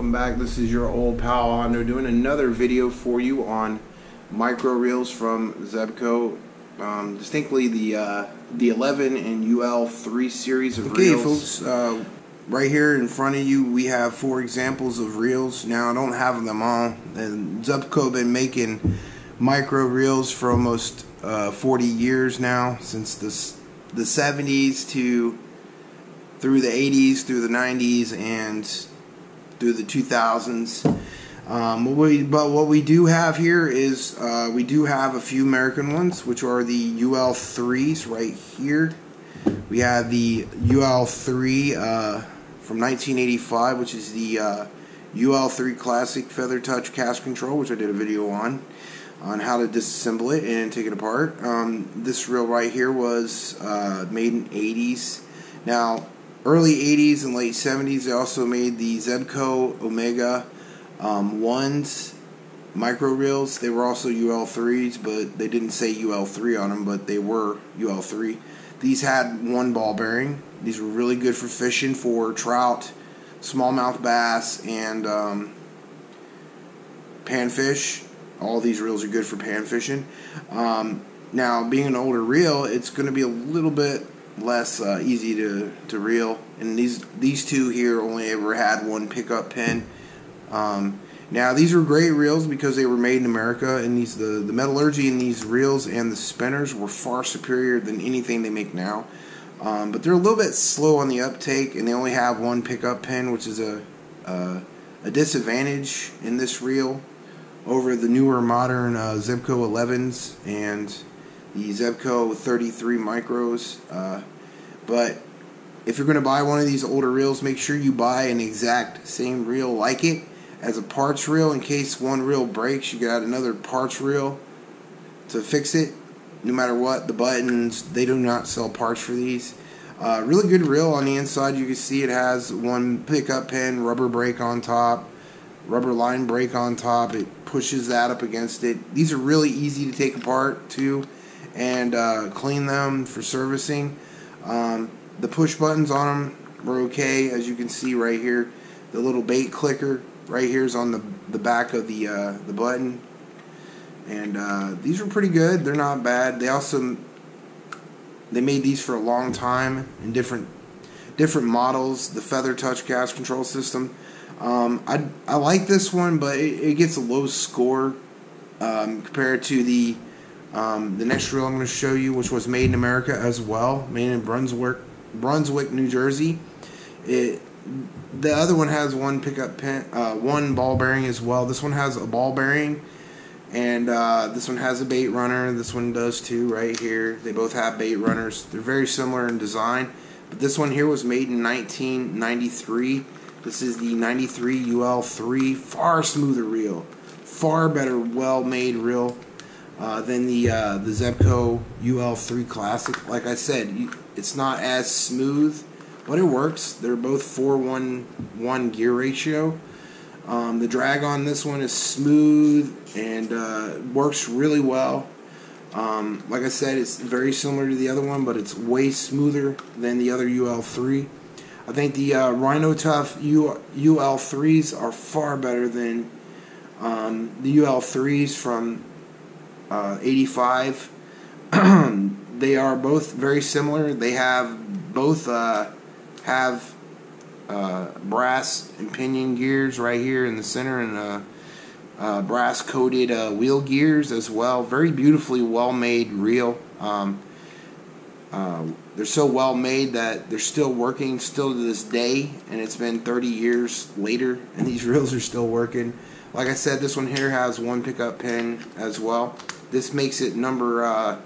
welcome back. This is your old pal Hondo doing another video for you on micro reels from Zebco. Distinctly the 11 and ul3 series of reels. Okay, folks, right here in front of you we have 4 examples of reels. Now I don't have them all, and Zebco been micro reels for almost 40 years now, since the 70s through the 80s, through the 90s, and through the 2000s. But what we do have here is we do have a few American ones, which are the ul3s right here. We have the ul3 from 1985, which is the ul3 Classic Feather Touch Cast Control, which I did a video on how to disassemble it and take it apart. This reel right here was made in 80s. Now, early 80s and late 70s, they also made the Zebco Omega 1s micro reels. They were also ul3s, but they didn't say ul3 on them, but they were ul3. These had 1 ball bearing. These were really good for fishing for trout, smallmouth bass, and panfish. All these reels are good for pan fishing. Now, being an older reel, it's going to be a little bit less easy to reel, and these two here only ever had 1 pickup pin. Now, these were great reels because they were made in America, and the metallurgy in these reels and the spinners were far superior than anything they make now. But they're a little bit slow on the uptake, and they only have 1 pickup pin, which is a disadvantage in this reel over the newer modern Zebco 11s and the Zebco 33 micros. But if you're going to buy one of these older reels, make sure you buy an exact same reel like it as a parts reel. In case one reel breaks, you got another parts reel to fix it. No matter what, the buttons, they do not sell parts for these. Really good reel. On the inside, you can see it has 1 pickup pin, rubber brake on top, rubber line brake on top. It pushes that up against it. These are really easy to take apart too and clean them for servicing. The push buttons on them were okay, as you can see right here. The little bait clicker right here is on the back of the button, and these are pretty good. They're not bad. They made these for a long time in different models. The Feather Touch Cast Control System. I like this one, but it gets a low score compared to the next reel I'm going to show you, which was made in America as well, made in Brunswick, New Jersey. The other one has 1 pickup pin, 1 ball bearing as well. This one has a ball bearing, and this one has a bait runner. This one does too, right here. They both have bait runners. They're very similar in design, but this one here was made in 1993. This is the 93 ul3, far smoother reel, far better, well-made reel than the Zebco ul3 Classic. Like I said, it's not as smooth, but it works. They're both 4:1 gear ratio. The drag on this one is smooth and works really well. Like I said, it's very similar to the other one, but it's way smoother than the other ul3. I think the Rhino Tough ul3s are far better than the ul3s from 85. They are both very similar. They both have brass and pinion gears right here in the center, and brass coated wheel gears as well. Very beautifully well made reel. They're so well made that they're still working still to this day, and it's been 30 years later and these reels are still working. Like I said, this one here has 1 pickup pin as well. This makes it number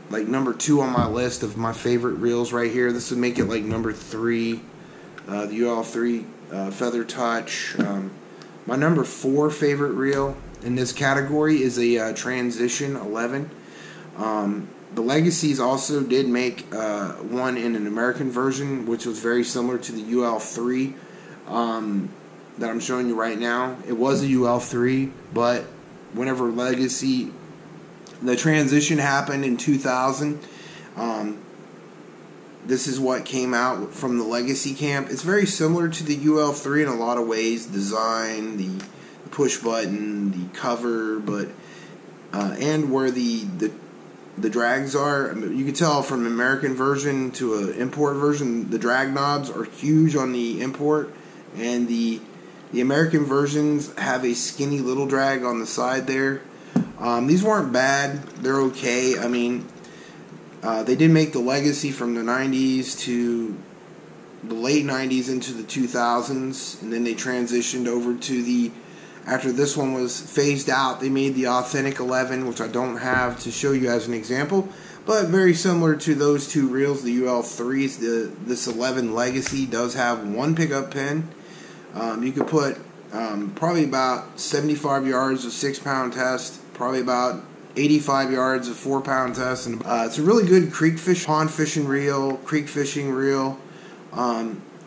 2 on my list of my favorite reels right here. This would make it like number 3, the ul3 Feather Touch. My number 4 favorite reel in this category is a Transition 11. The Legacies also did make one in an American version, which was very similar to the ul3 that I'm showing you right now. It was a ul3, but whenever the transition happened in 2000, this is what came out from the Legacy camp. It's very similar to the ul3 in a lot of ways. Design, the push button, the cover, but and where the drags are. I mean, you can tell from the American version to an import version, the drag knobs are huge on the import, and the American versions have a skinny little drag on the side there. These weren't bad. They're okay. I mean, they did make the Legacy from the 90s to the late 90s into the 2000s, and then they transitioned over to the, after this one was phased out, they made the authentic 11, which I don't have to show you as an example, but very similar to those two reels, the ul3s. This 11 Legacy does have one pickup pin. You could put probably about 75 yards of 6-pound test, probably about 85 yards of 4-pound test, and it's a really good pond fishing reel, creek fishing reel.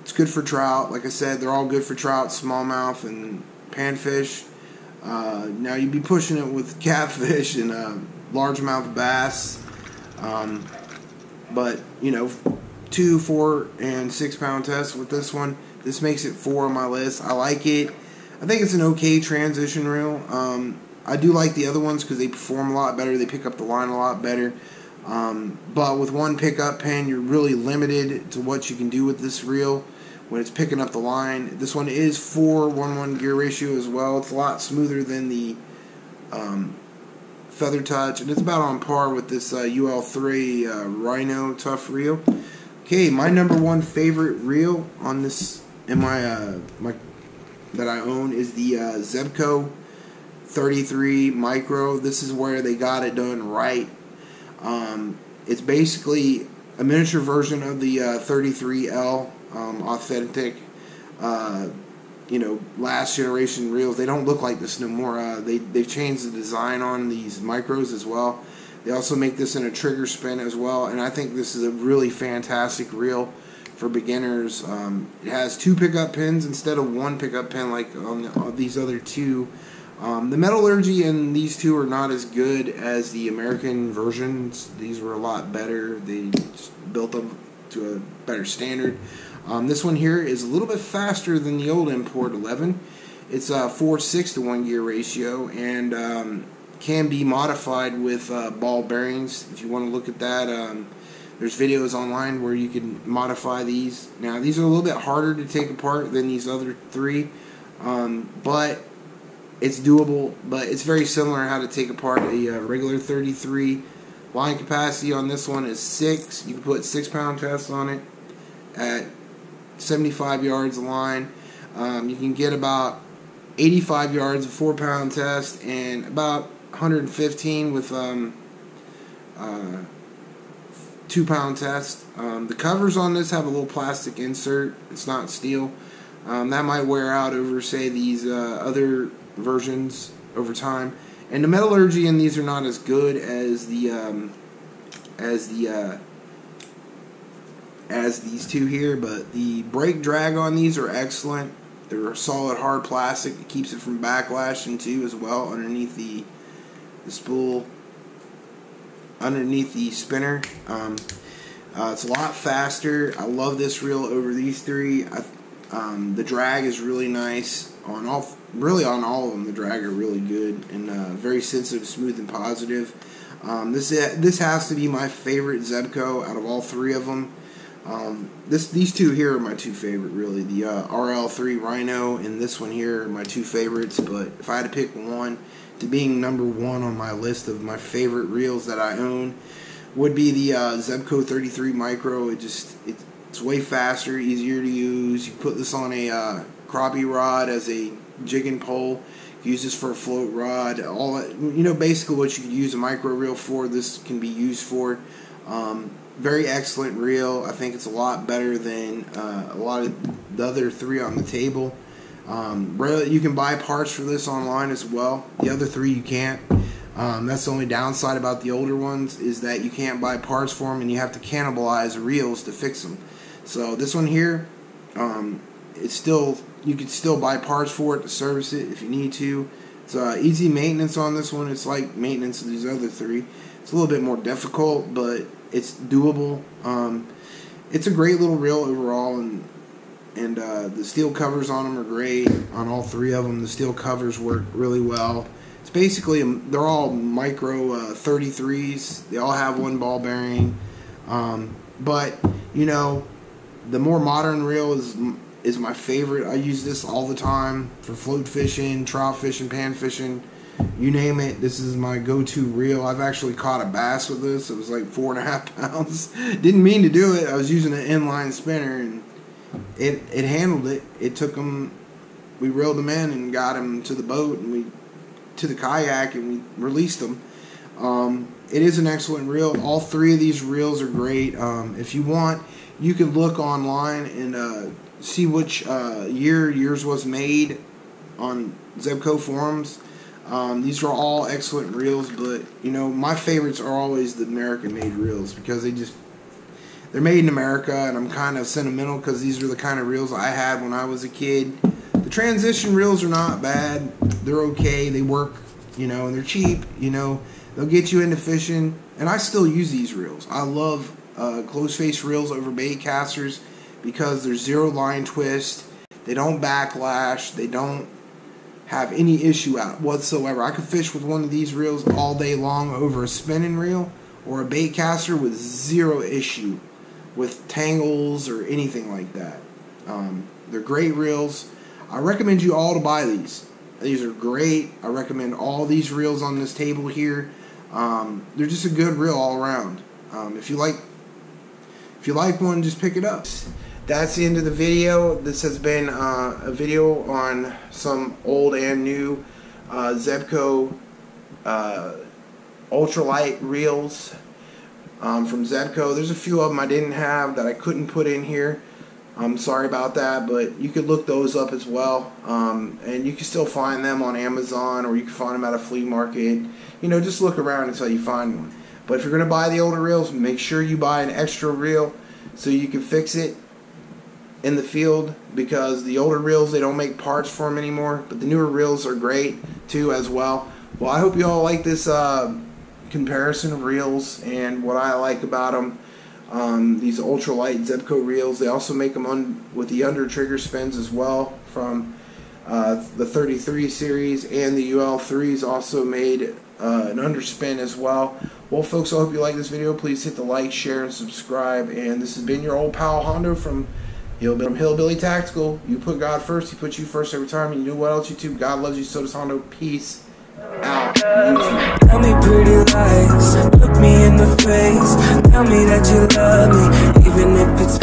It's good for trout. Like I said, they're all good for trout, smallmouth, and panfish. Now you'd be pushing it with catfish and largemouth bass, but you know, 2, 4, and 6-pound tests with this one. This makes it 4 on my list. I like it. I think it's an okay transition reel. I do like the other ones because they perform a lot better. They pick up the line a lot better. But with one pickup pin, you're really limited to what you can do with this reel when it's picking up the line. This one is 4:1:1 gear ratio as well. It's a lot smoother than the Feather Touch, and it's about on par with this ul3 Rhino Tough reel. Okay, my number one favorite reel on this in my that I own is the Zebco 33 Micro. This is where they got it done right. It's basically a miniature version of the 33L authentic, you know, last generation reels. They don't look like this no more. They've changed the design on these micros as well. They also make this in a trigger spin as well, and I think this is a really fantastic reel for beginners. It has 2 pickup pins instead of 1 pickup pin like on these other two. The metallurgy in these two are not as good as the American versions. These were a lot better. They just built them to a better standard. This one here is a little bit faster than the old import 11. It's a 4:6 to 1 gear ratio, and can be modified with ball bearings. If you want to look at that, there's videos online where you can modify these. Now, these are a little bit harder to take apart than these other 3, but it's doable. But it's very similar how to take apart a regular 33. Line capacity on this one is 6. You can put 6-pound tests on it at 75 yards of line. You can get about 85 yards of 4-pound test and about 115 with 2-pound test. The covers on this have a little plastic insert. It's not steel. That might wear out over, say, these other versions over time. And the metallurgy in these are not as good as these two here, but the brake drag on these are excellent. They're solid hard plastic. It keeps it from backlashing too as well underneath the spool, underneath the spinner. It's a lot faster. I love this reel over these 3. The drag is really nice on all of them. The drag are really good and very sensitive, smooth, and positive. This has to be my favorite Zebco out of all 3 of them. These 2 here are my 2 favorite, really. The RL3 Rhino and this one here are my 2 favorites. But if I had to pick one to being number 1 on my list of my favorite reels that I own, would be the Zebco 33 Micro. It's way faster, easier to use. You put this on a crappie rod as a jig and pole. Use this for a float rod. All that, you know, basically what you could use a micro reel for, this can be used for. Very excellent reel. I think it's a lot better than a lot of the other 3 on the table. You can buy parts for this online as well. The other 3 you can't. That's the only downside about the older ones, is that you can't buy parts for them and you have to cannibalize reels to fix them. So this one here, you could still buy parts for it to service it if you need to. It's easy maintenance on this one. It's like maintenance of these other 3. It's a little bit more difficult, but it's doable. it's a great little reel overall, and the steel covers on them are great. On all three of them, the steel covers work really well. It's basically, they're all micro 33s. They all have one ball bearing. But, you know, the more modern reel is my favorite. I use this all the time for float fishing, trout fishing, pan fishing, you name it. This is my go-to reel. I've actually caught a bass with this. It was like 4.5 pounds. Didn't mean to do it. I was using an inline spinner, and it handled it. It took them. We reeled them in and got them to the boat, and to the kayak, and we released them. It is an excellent reel. All three of these reels are great. If you want, you can look online and see which year yours was made on Zebco forums. These are all excellent reels, but you know, my favorites are always the American-made reels because they're made in America, and I'm kind of sentimental because these are the kind of reels I had when I was a kid. The transition reels are not bad. They're okay. They work, you know, and they're cheap. You know, they'll get you into fishing, and I still use these reels. I love close-face reels over bait casters because there's zero line twist. They don't backlash. They don't have any issue out whatsoever. I could fish with one of these reels all day long over a spinning reel or a bait caster with zero issue with tangles or anything like that. They're great reels. I recommend you all to buy these. These are great. I recommend all these reels on this table here. They're just a good reel all around. If you like one, just pick it up. That's the end of the video. This has been a video on some old and new Zebco ultralight reels from Zebco. There's a few of them I didn't have that I couldn't put in here. I'm sorry about that, but you could look those up as well. And you can still find them on Amazon, or you can find them at a flea market. You know, just look around until you find one. But if you're going to buy the older reels, make sure you buy an extra reel so you can fix it in the field, because the older reels, they don't make parts for them anymore, but the newer reels are great too as well. Well, I hope you all like this comparison of reels and what I like about them. These ultralight Zebco reels, they also make them with the under trigger spins as well from the 33 series, and the ul3s also made an underspin as well. Well, folks, I hope you like this video. Please hit the like, share, and subscribe. And this has been your old pal Hondo from Hillbilly Tactical. You put God first, He puts you first every time. And you know what else, YouTube? God loves you, so does Hondo. Peace out, YouTube. Tell me pretty lies, look me in the face. Tell me that you love me, even if it's